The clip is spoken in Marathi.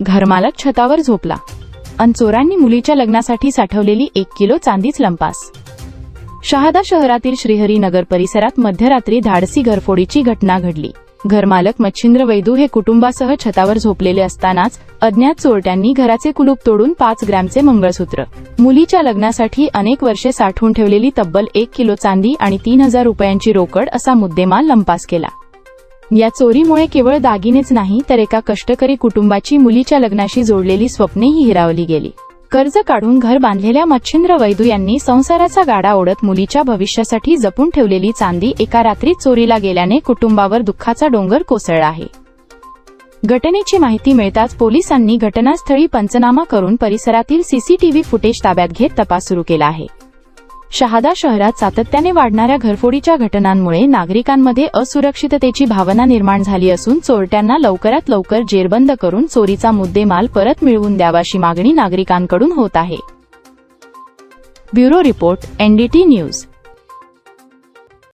घरमालक छतावर झोपला अन चोरांनी मुलीच्या लग्नासाठी साठवलेली 1 किलो चांदीच लंपास। शहादा शहरातील श्रीहरी नगर परिसरात मध्यरात्री धाडसी घरफोडीची घटना घडली। घरमालक मच्छिंद्र वैदू हे कुटुंबासह छतावर झोपलेले असतानाच अज्ञात चोरट्यांनी घराचे कुलूप तोडून 5 ग्रॅमचे मंगळसूत्र, मुलीच्या लग्नासाठी अनेक वर्षे साठवून ठेवलेली तब्बल 1 किलो चांदी आणि 3000 रुपयांची रोकड असा मुद्देमाल लंपास केला। या चोरीमुळे केवळ दागिनेच नाही तर एका कष्टकरी कुटुंबाची मुलीच्या लग्नाशी जोडलेली स्वप्नेही हिरावली गेली। कर्ज काढून घर बांधलेल्या मच्छिंद्र वैदू यांनी संसाराचा गाडा ओढत मुलीच्या भविष्यासाठी जपून ठेवलेली चांदी एका रात्रीत चोरीला गेल्याने कुटुंबावर दुःखाचा डोंगर कोसळला आहे। घटनेची माहिती मिळताच पोलिसांनी घटनास्थळी पंचनामा करून परिसरातील सीसीटीव्ही फुटेज ताब्यात घेत तपास सुरू केला आहे। शहादा शहरात सातत्याने वाढणाऱ्या घरफोडीच्या घटनांमुळे नागरिकांमध्ये असुरक्षिततेची भावना निर्माण झाली असून चोरट्यांना लवकरात लवकर जेरबंद करून चोरीचा मुद्देमाल परत मिळवून द्यावाशी मागणी नागरिकांकडून होत आहे। Bureau report, NDT news.